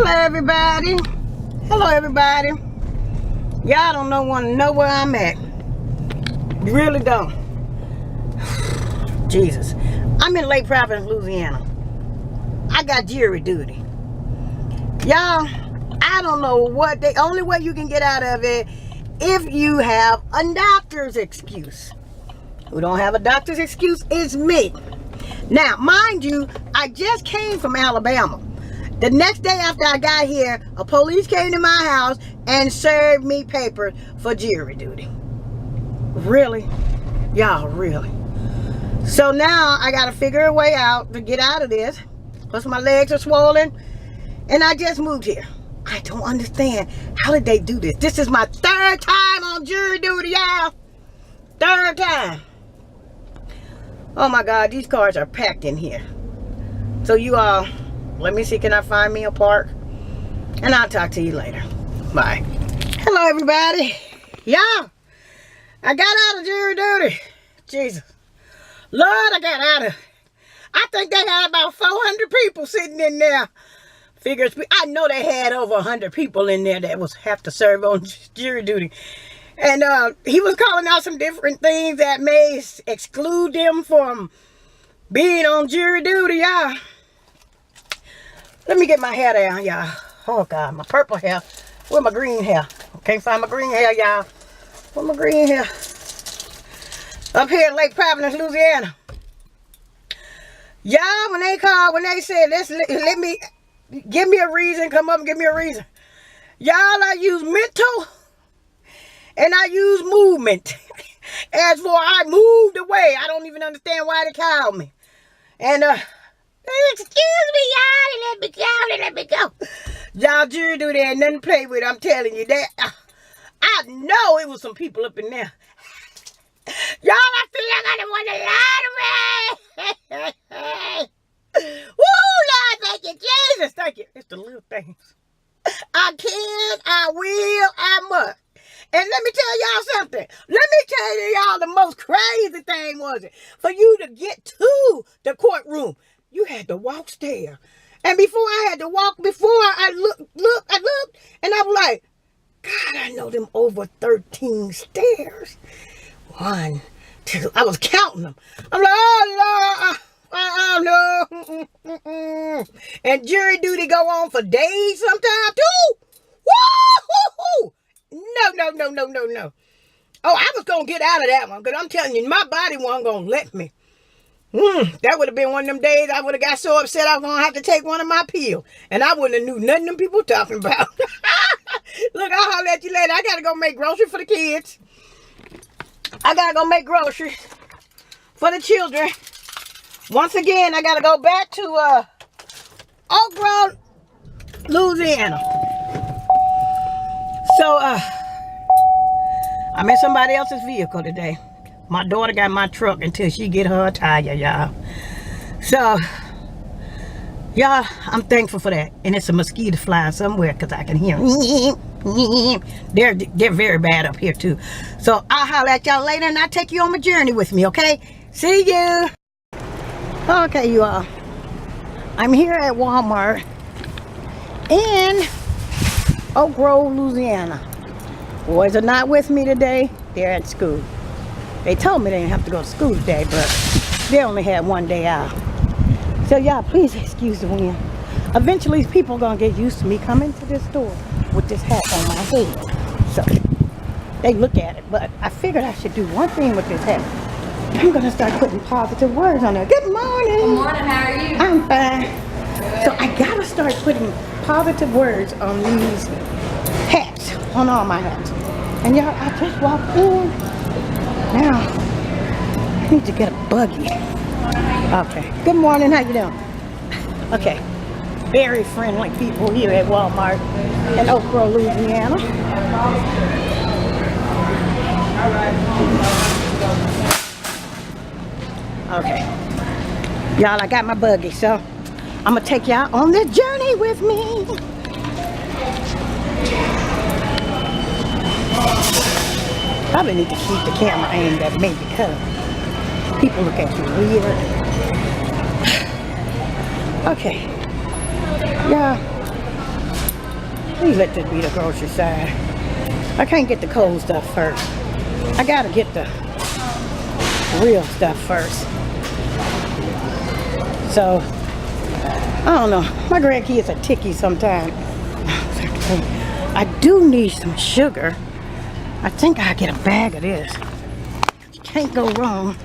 Hello everybody. Hello everybody. Y'all don't want to know where I'm at. You really don't. Jesus. I'm in Lake Providence, Louisiana. I got jury duty. Y'all, I don't know what the only way you can get out of it if you have a doctor's excuse. Who don't have a doctor's excuse is me. Now, mind you, I just came from Alabama. The next day after I got here, a police came to my house and served me papers for jury duty. Really? Y'all, really? So now I got to figure a way out to get out of this. Plus my legs are swollen. And I just moved here. I don't understand. How did they do this? This is my third time on jury duty, y'all. Third time. Oh my God, these cars are packed in here. So you all, let me see, can I find me a park? And I'll talk to you later. Bye. Hello everybody. Y'all, I got out of jury duty. Jesus. Lord, I got out of. I think they had about 400 people sitting in there. Figures, I know they had over 100 people in there that was have to serve on jury duty. And he was calling out some different things that may exclude them from being on jury duty, y'all. Let me get my hair down, y'all. Oh, God, my purple hair. Where my green hair? Can't find my green hair, y'all. Where my green hair? Up here in Lake Providence, Louisiana. Y'all, when they said, let me, give me a reason, come up and give me a reason. Y'all, I use mental. And I use movement. As for I moved away. I don't even understand why they called me. And excuse me, y'all, let me go. Y'all jury duty ain't nothing to play with, I'm telling you that. I know it was some people up in there. Y'all, I feel like I done won the lottery. Woo, Lord, thank you, Jesus. Thank you. It's the little things. I can, I will, I must. And let me tell y'all something. Let me tell y'all the most crazy thing was it. For you to get to the courtroom, you had to walk stairs. And before I had to walk, I looked, and I was like, God, I know them over 13 stairs. 1, 2, I was counting them. I'm like, oh, no. And jury duty go on for days sometimes, too. Woo-hoo-hoo. No. Oh, I was going to get out of that one. Because I'm telling you, my body wasn't going to let me. That would have been one of them days I would have got so upset I was going to have to take one of my pills. And I wouldn't have knew nothing them people talking about. Look, I'll holler at you later. I got to go make groceries for the kids. I got to go make groceries for the children. Once again, I got to go back to Oak Grove, Louisiana. So, I'm in somebody else's vehicle today. My daughter got my truck until she get her tire, y'all. So, y'all, I'm thankful for that. And it's a mosquito flying somewhere because I can hear them. They're very bad up here, too. So, I'll holler at y'all later and I'll take you on my journey with me, okay? See you. Okay, you all. I'm here at Walmart in Oak Grove, Louisiana. Boys are not with me today. They're at school. They told me they didn't have to go to school today, but they only had one day out. So y'all, please excuse the wind. Eventually, people are going to get used to me coming to this store with this hat on my head. So they look at it, but I figured I should do one thing with this hat. I'm going to start putting positive words on there. Good morning. Good morning, how are you? I'm fine. So I got to start putting positive words on these hats, on all my hats. And y'all, I just walked in. Now, I need to get a buggy. Okay. Good morning, how you doing? Okay. Very friendly people here at Walmart in Oak Grove, Louisiana. Okay. Y'all, I got my buggy, so I'm going to take y'all on this journey with me. Probably need to keep the camera aimed at me because people look at you weird. Okay. Yeah. Please let this be the grocery side. I can't get the cold stuff first. I gotta get the real stuff first. So, I don't know. My grandkids are ticky sometimes. I do need some sugar. I think I'll get a bag of this. You can't go wrong.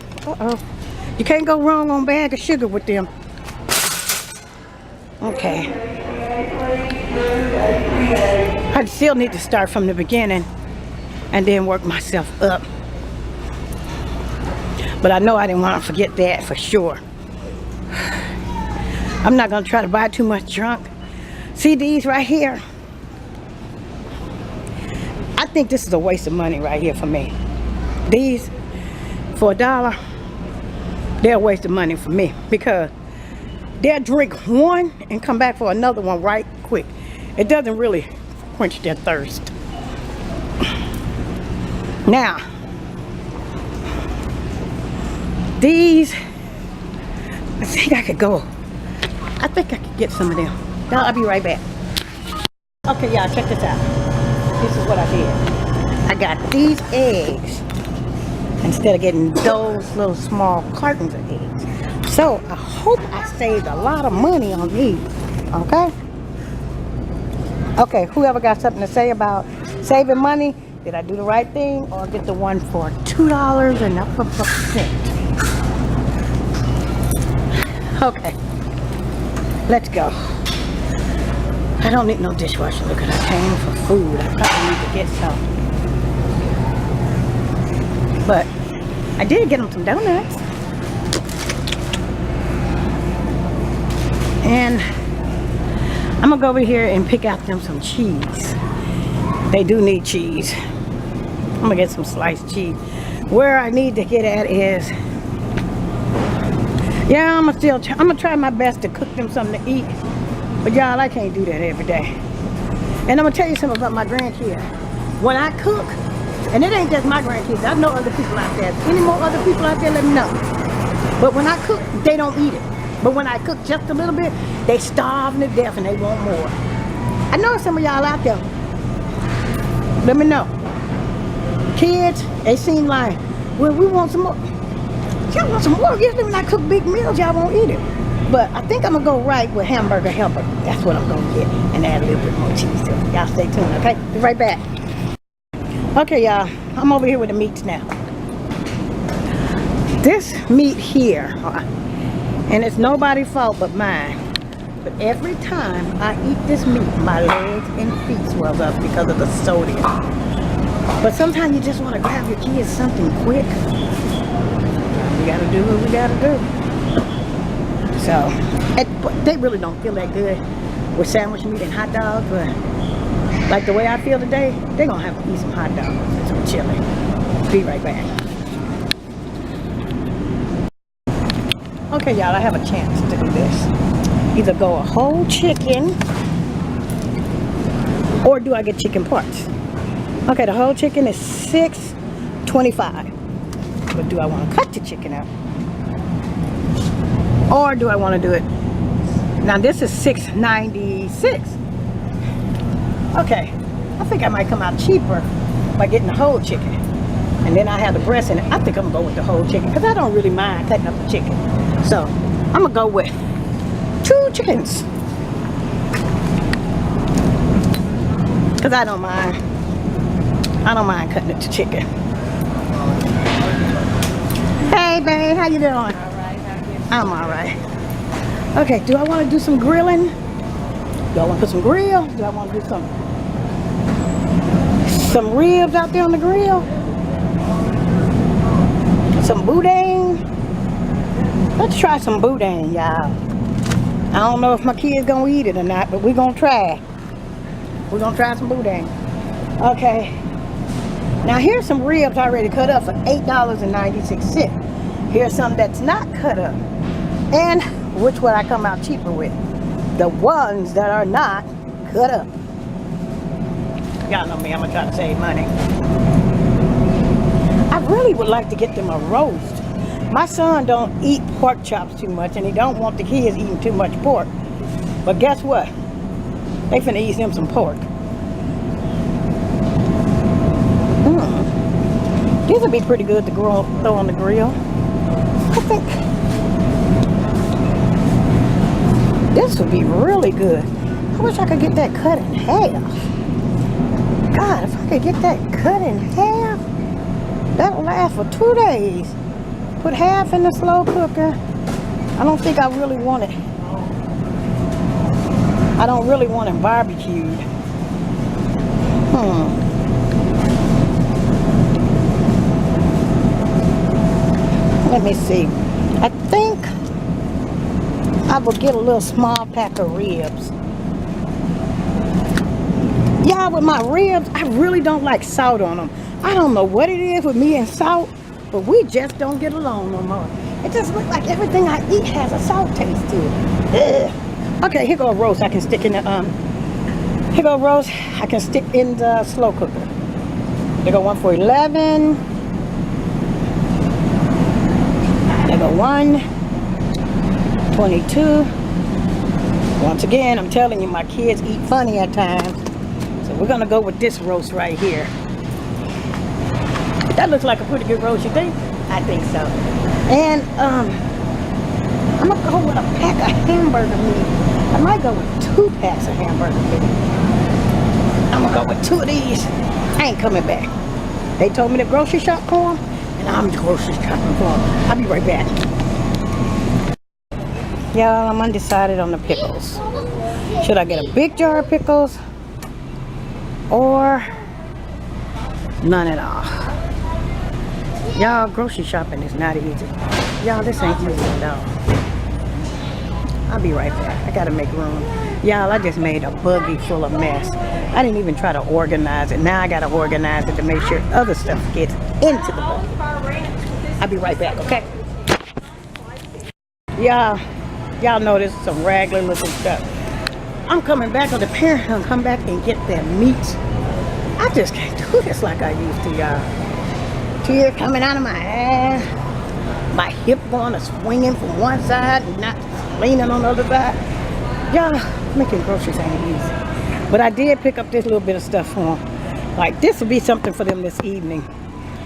You can't go wrong on a bag of sugar with them. Okay. I still need to start from the beginning and then work myself up. But I know I didn't want to forget that for sure. I'm not going to try to buy too much junk. See these right here? I think this is a waste of money right here for me. These, for $1, they're a waste of money for me because they'll drink one and come back for another one right quick. It doesn't really quench their thirst. Now, these, I think I could go. I think I could get some of them. Now, I'll be right back. Okay, y'all, check this out. This is what I did. I got these eggs instead of getting those little small cartons of eggs. So, I hope I saved a lot of money on these. Okay? Okay, whoever got something to say about saving money, did I do the right thing or get the one for $2 and up a cent? Okay, let's go. I don't need no dishwasher. Look at, I came for food. I probably need to get some. But I did get them some donuts. And I'm gonna go over here and pick out them some cheese. They do need cheese. I'm gonna get some sliced cheese. Where I need to get at is, yeah, I'm gonna try my best to cook them something to eat. But y'all, I can't do that every day. And I'm gonna tell you something about my grandkids. When I cook, and it ain't just my grandkids, I know other people out there. Any more other people out there, let me know. But when I cook, they don't eat it. But when I cook just a little bit, they starve to death and they want more. I know some of y'all out there. Let me know. Kids, they seem like, well, we want some more. Y'all want some more? Usually when I cook big meals, y'all won't eat it. But I think I'm going to go right with hamburger helper. That's what I'm going to get. And add a little bit more cheese to it. Y'all stay tuned, okay? Be right back. Okay, y'all. I'm over here with the meats now. This meat here, and it's nobody's fault but mine. But every time I eat this meat, my legs and feet swell up because of the sodium. But sometimes you just want to grab your kids something quick. We got to do what we got to do. So, they really don't feel that good with sandwich meat and hot dogs, but like the way I feel today, they're going to have to eat some hot dogs and some chili. Be right back. Okay, y'all, I have a chance to do this. Either go a whole chicken, or do I get chicken parts? Okay, the whole chicken is $6.25. But do I want to cut the chicken out? Or do I want to do it? Now this is $6.96. Okay, I think I might come out cheaper by getting the whole chicken. And then I have the breast in it. I think I'm going to go with the whole chicken because I don't really mind cutting up the chicken. So, I'm going to go with 2 chickens. Because I don't mind. I don't mind cutting up the chicken. Hey, babe, how you doing? All right, how are you? I'm all right. Okay, do I want to do some grilling? Do I want to put some grill? Do I want to do some ribs out there on the grill? Some boudin. Let's try some boudin, y'all. I don't know if my kid's gonna eat it or not, but we're gonna try. We're gonna try some boudin. Okay. Now here's some ribs already cut up for $8.96. Here's some that's not cut up. And which would I come out cheaper with? The ones that are not cut up. Y'all know me, I'm gonna try to save money. I really would like to get them a roast. My son don't eat pork chops too much, and he don't want the kids eating too much pork. But guess what? They finna eat them some pork. These would be pretty good to throw on the grill. I think this would be really good. I wish I could get that cut in half. God, if I could get that cut in half, that'll last for 2 days. Put half in the slow cooker. I don't think I really want it. I don't really want it barbecued. Let me see. I think I will get a little small pack of ribs. Yeah, with my ribs, I really don't like salt on them. I don't know what it is with me and salt, but we just don't get along no more. It just looks like everything I eat has a salt taste to it. Ugh. Okay, here go a roast I can stick in the here go a roast I can stick in the slow cooker. There go one for 11. There go 1. 22. Once again, I'm telling you, my kids eat funny at times. So we're gonna go with this roast right here. That looks like a pretty good roast, you think? I think so. And I'm gonna go with a pack of hamburger meat. I might go with 2 packs of hamburger meat. I'm gonna go with 2 of these. I ain't coming back. They told me to grocery shop for them, and I'm grocery shopping for them. I'll be right back. Y'all, I'm undecided on the pickles. Should I get a big jar of pickles or none at all? Y'all, grocery shopping is not easy. Y'all, this ain't easy at all. I'll be right back. I gotta make room. Y'all, I just made a buggy full of mess. I didn't even try to organize it. Now I gotta organize it to make sure other stuff gets into the buggy. I'll be right back, okay? Y'all know this is some raggedy looking stuff. I'm coming back on the parent and come back and get that meat. I just can't do this like I used to, y'all. Tears coming out of my ass. My hip going to swinging from one side and not leaning on the other side. Y'all, making groceries ain't easy. But I did pick up this little bit of stuff for them. Like, this will be something for them this evening.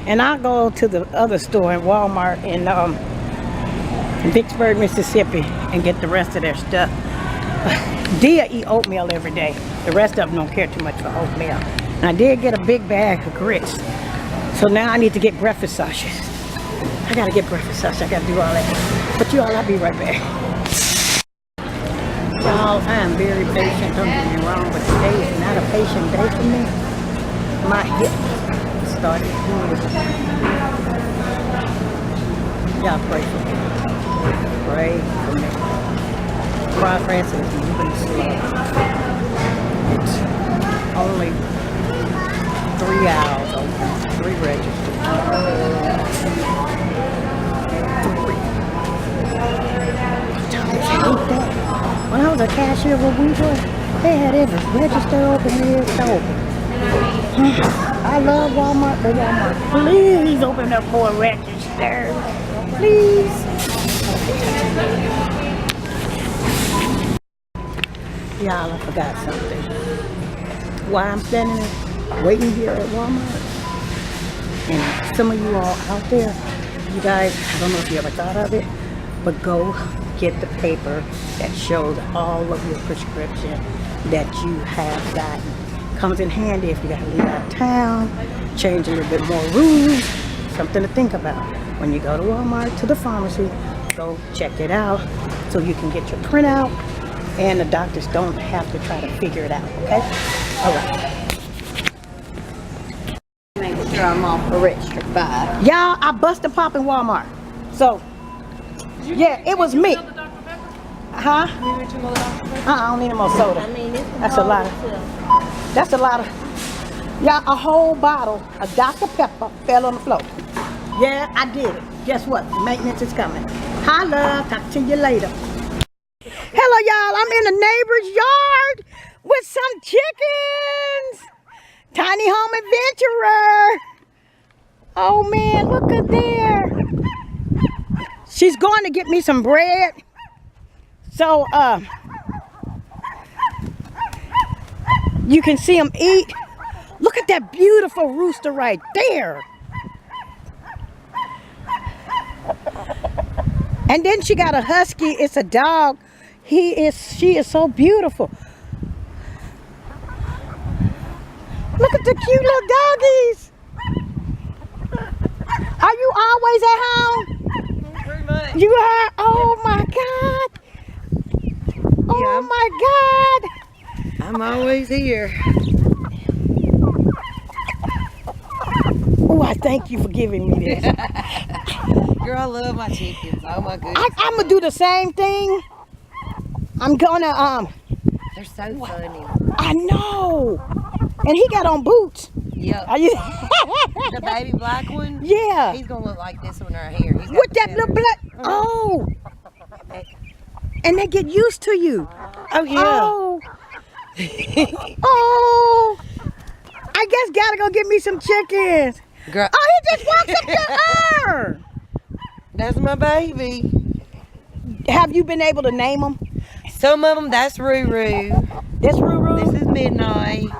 And I'll go to the other store in Walmart in Vicksburg, Mississippi, and get the rest of their stuff. Dia eat oatmeal every day. The rest of them don't care too much for oatmeal. And I did get a big bag of grits. So now I need to get breakfast sausage. I gotta get breakfast sausage. I gotta do all that. But y'all, I'll be right back. Y'all, I am very patient. Don't get me wrong, but today is not a patient day for me. My hip started doing. Y'all pray for me. Pray for me. Progress is moving slow. It's only 3 hours open. 3 registers. 3. When I was a cashier where we were, they had every register open here, it's open. I love Walmart, but Walmart, please open up more registers. Please. Y'all, I forgot something. While I'm standing waiting here at Walmart, and some of you all out there, you guys, I don't know if you ever thought of it, but go get the paper that shows all of your prescription that you have gotten. Comes in handy if you gotta leave out of town, change a little bit more rules, something to think about. When you go to Walmart, to the pharmacy, go check it out so you can get your printout and the doctors don't have to try to figure it out, okay? All right. Make sure I'm off the register 5. Y'all, I busted pop in Walmart. So, yeah, it was me. Huh? I don't need no more soda. That's a lot of. That's a lot of. Y'all, a whole bottle of Dr. Pepper fell on the floor. Yeah, I did it. Guess what? Maintenance is coming. Hi, love. Talk to you later. Hello, y'all. I'm in the neighbor's yard with some chickens. Tiny home adventurer. Oh, man, look at there. She's going to get me some bread. So, you can see them eat. Look at that beautiful rooster right there. And then she got a husky. It's a dog. She is so beautiful. Look at the cute little doggies. Are you always at home? Pretty much. You are? Oh my God. Oh my God. I'm always here. Oh, I thank you for giving me this. Girl, I love my chickens. Oh my goodness. I'm gonna do the same thing. I'm gonna They're so funny. I know. And he got on boots. Yep. Are you? The baby black one? Yeah. He's gonna look like this one right here. He's got With the that little feathers. black. Oh. And they get used to you. Oh yeah. Oh. Oh. I guess gotta go get me some chickens. Girl, Oh, he just walks up to her. that's my baby. Have you been able to name them? Some of them, that's Ruru. This Ruru. This is Midnight.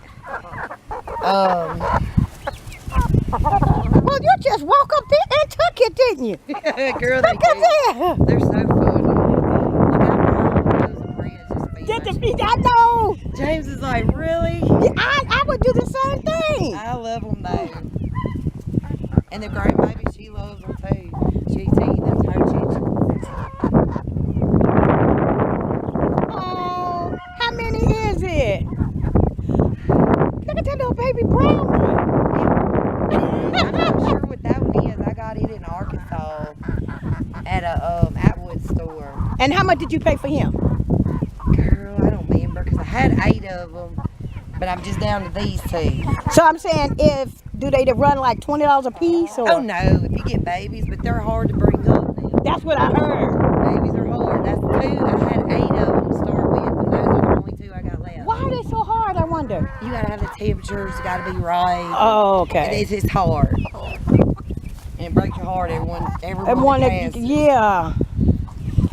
Well, you just walk up there and took it, didn't you? Girl, they Look at do. that. They're so funny. I know. James is like, really? I would do the same thing. I love them though. And the grandbaby, she loves them too. She's eating them her chickens. Oh, how many is it? Look at that little baby brown one. I'm not sure what that one is. I got it in Arkansas at a Atwood store. And how much did you pay for him? Girl, I don't remember because I had 8 of them, but I'm just down to these 2. So I'm saying, do they run like $20 a piece? Or? Oh no, if you get babies, but they're hard to bring up now. That's what I heard. Babies are hard. That's 2. I had 8 of them to start with, and those are the only 2 I got left. Why are they so hard, I wonder? You gotta have the temperatures, it's gotta be right. Oh, okay. It's just hard. And it breaks your heart, everyone that has. Yeah.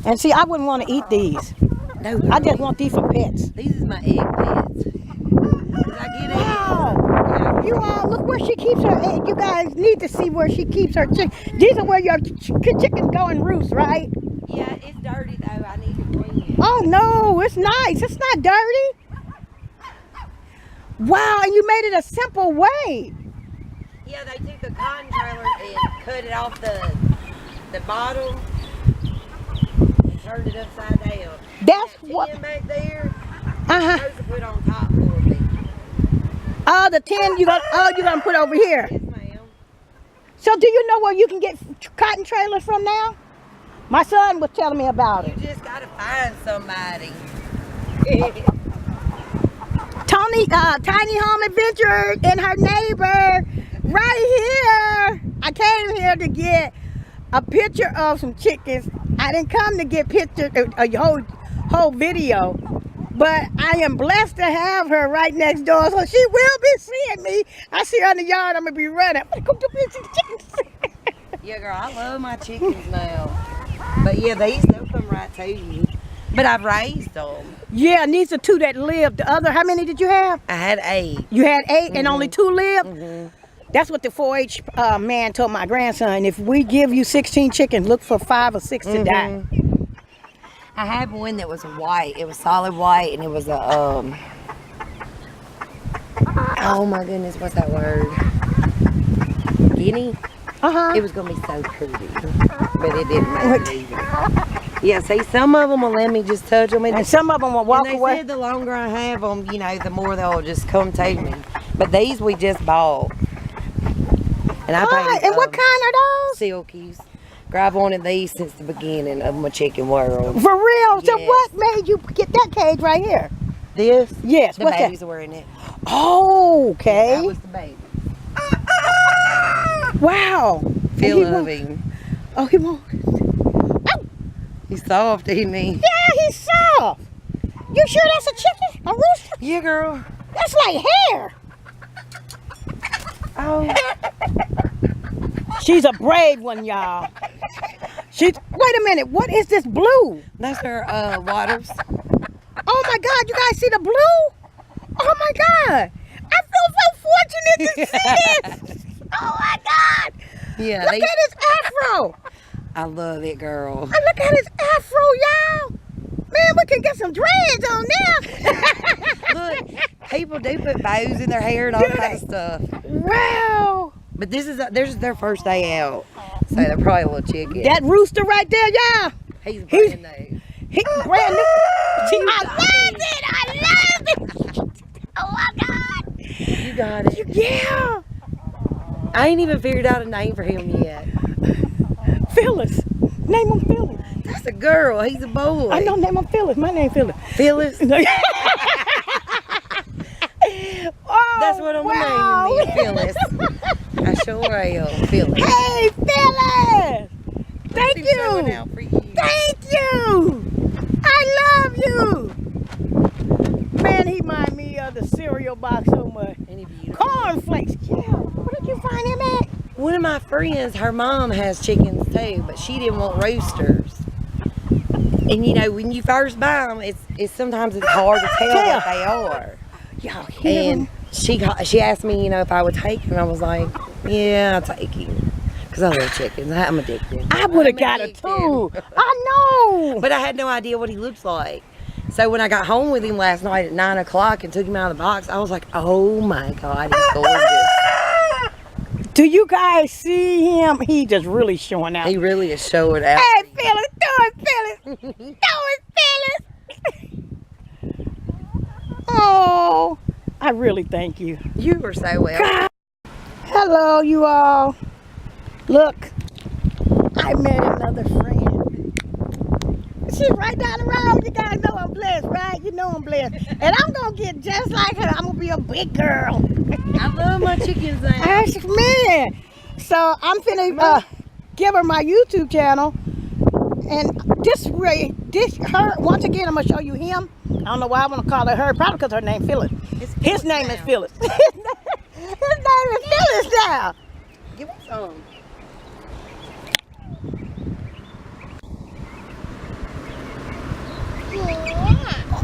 And see, I wouldn't want to eat these. No, I just want these for pets. these is my egg pets. Did I get it? Wow. Yeah. You all look where she keeps her egg. You guys need to see where she keeps her chicken. These are where your chickens go and roost, right? Yeah, it's dirty though. I need to clean it. Oh no, it's nice. It's not dirty. Wow, and you made it a simple way. Yeah, they took the cotton trailer and cut it off the bottom and turned it upside down. That's That what. tin back there, Uh-huh. supposed to put on top for me. Oh, the tin you're gonna put over here. Yes, ma'am. So do you know where you can get cotton trailers from now? My son was telling me about You it. just gotta find somebody. Tiny Home Adventure and her neighbor right here. I came here to get a picture of some chickens. I didn't come to get pictures, a whole video, but I am blessed to have her right next door, so she will be seeing me. I see her in the yard, I'm gonna be running. I'm gonna come to see the chickens. Yeah, girl, I love my chickens now. But yeah, they'll come right to you. But I've raised them. Yeah, and these are 2 that lived. The other, how many did you have? I had 8. You had 8 and only 2 lived? Mm-hmm. That's what the 4-H man told my grandson. If we give you 16 chickens, look for 5 or 6 to die. I had one that was white. It was solid white, and it was a oh my goodness, what's that word? Guinea. It was gonna be so pretty, but it didn't make it either. Yeah, see, some of them will let me just touch them, And some of them will walk and they away. said the longer I have them, you know, the more they'll just come to me. But these we just bought, and I paid. And what kind are those? Silkies. Girl, I've wanted these since the beginning of my chicken world. For real? So Yes. what made you get that cage right here? This? Yes. The What's babies that? were in it. Oh, okay. That was the baby. Wow. Feel he of won't- him. Oh, he won't. Oh, He's soft, isn't he? yeah, he's soft. You sure that's a chicken? A rooster? Yeah, girl. That's like hair. Oh. She's a brave one, y'all. Wait a minute. What is this blue? That's her waters. Oh my God, you guys see the blue? Oh my God. I feel so fortunate to see this. Oh my God. Yeah, Look at his afro. I love it, girl. And look at his afro, y'all. Man, we can get some dreads on now. Look, people do put bows in their hair and all kind of stuff. Wow. But this is their first day out, so they're probably a little chicken. That rooster right there, y'all. He's brand new. He's brand new. See, I loved it. I loved it. Oh my God. You got it. Yeah. I ain't even figured out a name for him yet. Phyllis. Name him Phyllis. That's a girl. He's a boy. I know, name him Phyllis. My name Phyllis. Phyllis. Oh, That's what I'm naming me, Phyllis. I sure am, Phyllis. Hey, Phyllis. Thank He's you. showing out for you. Thank you. I love you. Man, he remind me of the cereal box so much. Ain't he beautiful? Cornflakes. Yeah. Where did you find him at? One of my friends, her mom has chickens too, but she didn't want roosters. And you know, when you first buy them, it's sometimes it's hard to tell what they are. Y'all hear And she asked me, you know, if I would take him. I was like, yeah, I'll take him. Because I love chickens. I'm addicted. I would have got it too. I know. But I had no idea what he looks like. So when I got home with him last night at 9 o'clock and took him out of the box, I was like, oh my God, he's gorgeous. Do you guys see him? He just really showing out. He really is showing out. Hey, Phyllis, do it, Phyllis. Do it, Phyllis. Oh, I really thank you. You were so well. Hello, you all. Look, I met another friend. She's right down the road. You guys know I'm blessed, right? You know I'm blessed. And I'm going to get just like her. I'm going to be a big girl. I love my chickens now. Man. So I'm finna give her my YouTube channel. And her, once again, I'm going to show you him. I don't know why I want to call her her. Probably because her name Phyllis. His name is Phyllis. His name is Phyllis now. Give me some.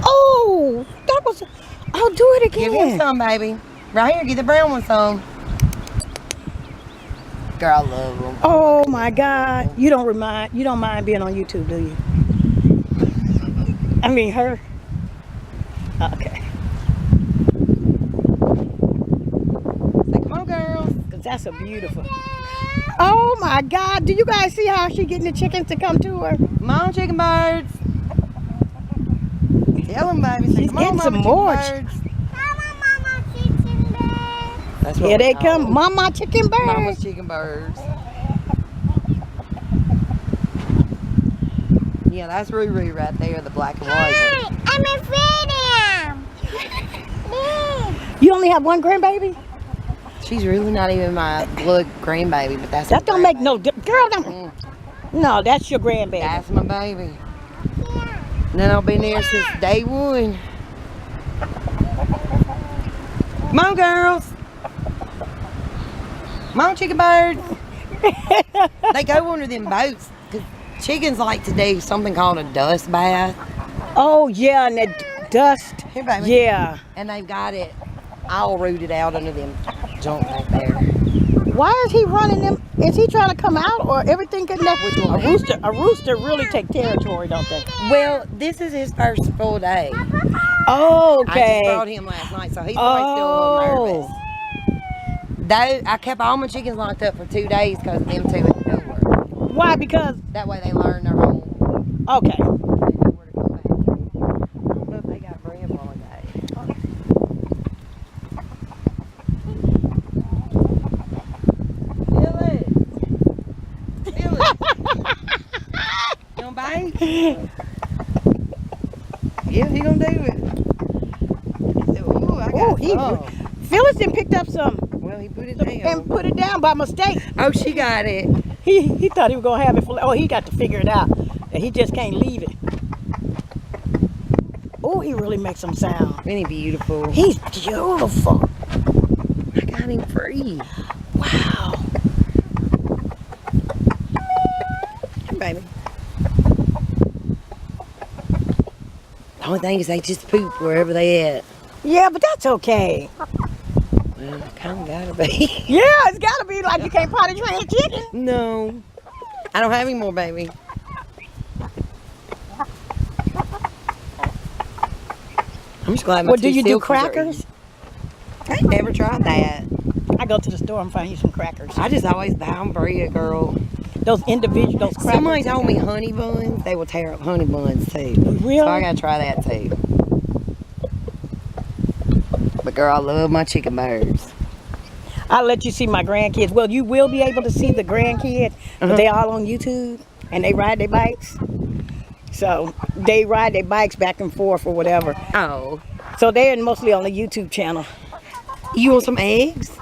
Oh, that was. I'll do it again. Give him some, baby. Right here, give the brown one some. Girl, I love them. Oh my God! You don't mind being on YouTube, do you? I mean her. Okay. Say, come on, girls. Cause that's a beautiful. Oh my God! Do you guys see how she getting the chickens to come to her? Come on, chicken birds. Tell them, baby. Say, She's come on, getting some mama, more. chicken birds. Mama, chicken bird. That's what Here we they call come, them. Mama chicken bird. Mama's chicken birds. Yeah, that's Ruru right there, the black and white one. I'm afraid of him. You only have one grandbaby? She's really not even my blood grandbaby, but that's That my don't make grandbaby. no difference. Girl, don't. No, that's your grandbaby. That's my baby. And then I've been there since day one. Come on, girls. Come on, chicken birds. They go under them boats. 'Cause chickens like to do something called a dust bath. Oh yeah, and that dust. Here, baby. Yeah. And they've got it all rooted out under them junk right there. Why is he running them? Is he trying to come out or everything getting that? Which one? A rooster really take territory, don't they? Well, this is his first full day. Oh, I okay. just brought him last night, so he's probably still a little nervous. Though I kept all my chickens locked up for 2 days because of them two at the door. Why? Because That way they learn their home. okay. They know where to go back to. Look, they got grandma today. You gonna bite? Yeah, he gonna do it. Ooh, I got some. Phyllis done picked up some Well, he put it down. and put it down by mistake. Oh, she got it. He thought he was gonna have it for. Oh, he got to figure it out. And he just can't leave it. Oh, he really makes some sound. Isn't he beautiful? He's beautiful. I got him free. Wow. Here, baby. The only thing is they just poop wherever they at. Yeah, but that's okay. Well, kind of gotta be. Yeah, it's gotta be like you can't potty train a chicken. No. I don't have any more, baby. I'm just glad my Well, do two you do silkies are crackers? eating. I ain't never tried that. I go to the store and find you some crackers. I just always buy them bread, girl. Those individual, those crackers. Somebody told me honey buns, they will tear up honey buns too. Really? So I gotta try that too. But girl, I love my chicken burgers. I'll let you see my grandkids. Well, you will be able to see the grandkids, but they all on YouTube and they ride their bikes. So they ride their bikes back and forth or whatever. Oh. So they're mostly on the YouTube channel. You want some eggs?